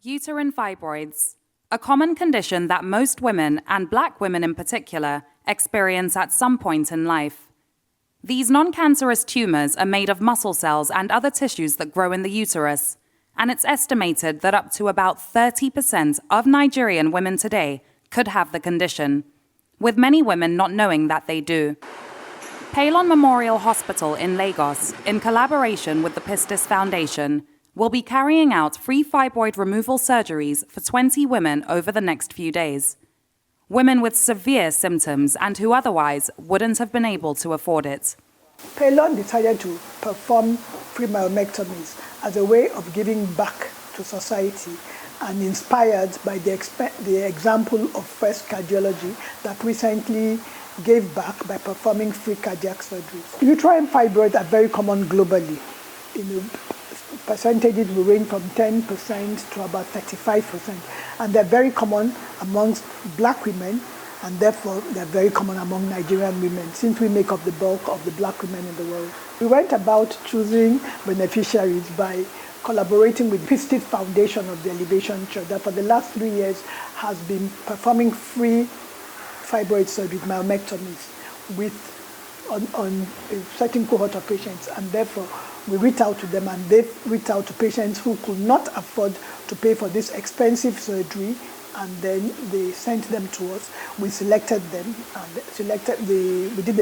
Uterine fibroids, a common condition that most women, and Black women in particular, experience at some point in life. These non-cancerous tumors are made of muscle cells and other tissues that grow in the uterus, and it's estimated that up to about 30% of Nigerian women today could have the condition, with many women not knowing that they do. Paelon Memorial Hospital in Lagos, in collaboration with the Pistis Foundation, will be carrying out free fibroid removal surgeries for 20 women over the next few days. Women with severe symptoms and who otherwise wouldn't have been able to afford it. Paelon decided to perform free myomectomies as a way of giving back to society and inspired by the example of First Cardiology that recently gave back by performing free cardiac surgeries. Uterine fibroids are very common globally. Percentages will range from 10% to about 35%. And they're very common amongst Black women, and therefore they're very common among Nigerian women, since we make up the bulk of the Black women in the world. We went about choosing beneficiaries by collaborating with Pistis Foundation of the Elevation Church that for the last 3 years has been performing free fibroid surgery, myomectomies, on a certain cohort of patients, and therefore we reach out to them and they've reached out to patients who could not afford to pay for this expensive surgery, and then they sent them to us. We selected them and we did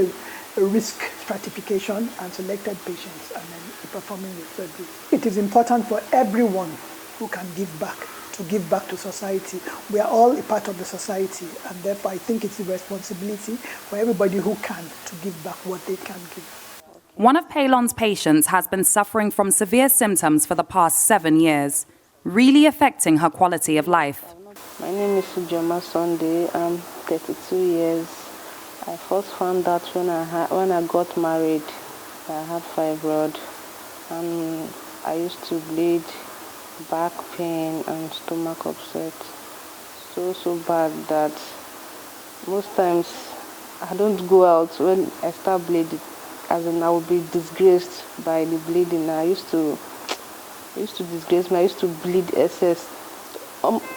a risk stratification and selected patients and then performing the surgery. It is important for everyone who can give back to give back to society. We are all a part of the society, and therefore I think it's a responsibility for everybody who can to give back what they can give. One of Paelon's patients has been suffering from severe symptoms for the past 7 years, really affecting her quality of life. My name is Ujoma Sunday. I'm 32 years. I first found out when I got married, I had fibroid, and I used to bleed, back pain, and stomach upset. So bad that most times I don't go out when I start bleeding. As in, I would be disgraced by the bleeding. I used to disgrace me. I used to bleed excess,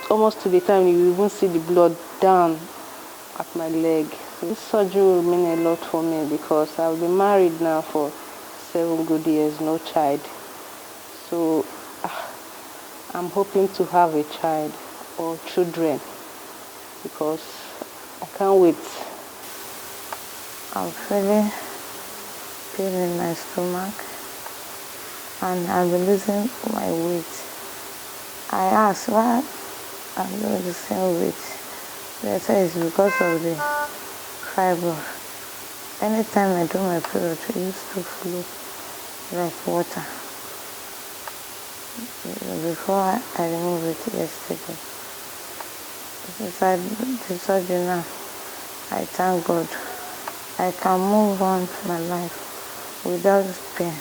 almost to the time you even see the blood down at my leg. So this surgery will mean a lot for me because I've been married now for 7 good years, no child. So I'm hoping to have a child or children because I can't wait. I'm feeling pain in my stomach and I've been losing my weight. I asked why I'm doing the same weight. They say it's because of the fiber. Anytime I do my period, it used to flow like water. Before I removed it yesterday. Since I did the surgery now, I thank God. I can move on with my life without pain,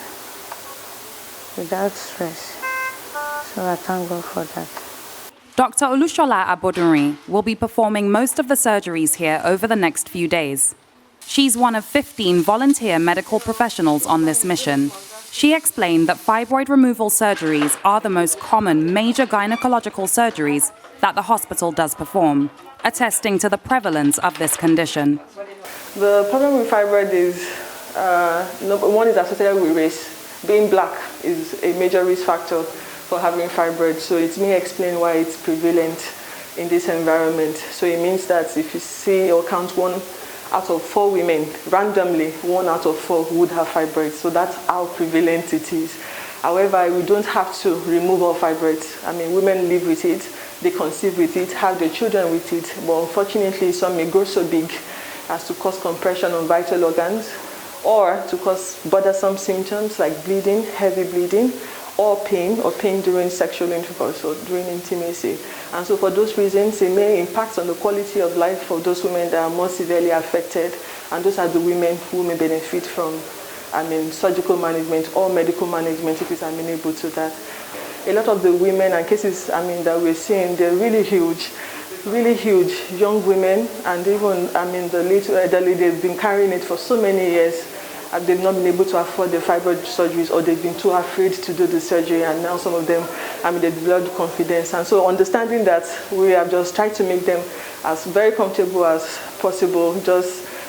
without stress. So I thank God for that. Dr. Olushola Abodunrin will be performing most of the surgeries here over the next few days. She's one of 15 volunteer medical professionals on this mission. She explained that fibroid removal surgeries are the most common major gynecological surgeries that the hospital does perform, attesting to the prevalence of this condition. The problem with fibroid is, number one, is associated with race. Being Black is a major risk factor for having fibroid, so it may explain why it's prevalent in this environment. So it means that if you see or count 1 out of 4 women, randomly 1 out of 4 would have fibroids. So that's how prevalent it is. However, we don't have to remove all fibroids. I mean, women live with it, they conceive with it, have their children with it, but unfortunately some may grow so big as to cause compression on vital organs or to cause bothersome symptoms like bleeding, heavy bleeding, or pain during sexual intercourse or during intimacy. And so for those reasons, it may impact on the quality of life for those women that are more severely affected, and those are the women who may benefit from surgical management or medical management if it's amenable to that. A lot of the women and cases that we're seeing, they're really huge, young women, and even the late elderly, they've been carrying it for so many years. they've not been able to afford the fibroid surgeries, or they've been too afraid to do the surgery, and now some of them, they've developed confidence. And so understanding that, we have just tried to make them as very comfortable as possible.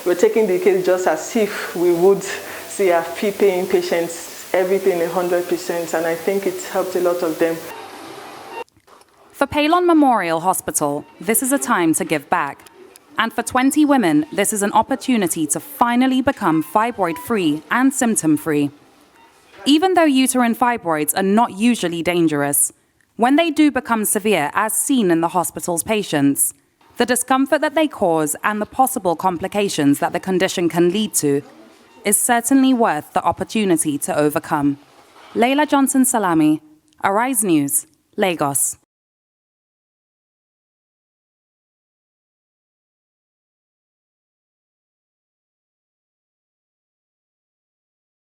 We're taking the case just as if we would see our fee-paying patients, everything 100%, and I think it's helped a lot of them. For Paelon Memorial Hospital, this is a time to give back. And for 20 women, this is an opportunity to finally become fibroid-free and symptom-free. Even though uterine fibroids are not usually dangerous, when they do become severe, as seen in the hospital's patients, the discomfort that they cause and the possible complications that the condition can lead to is certainly worth the opportunity to overcome. Laila Johnson-Salami, Arise News, Lagos.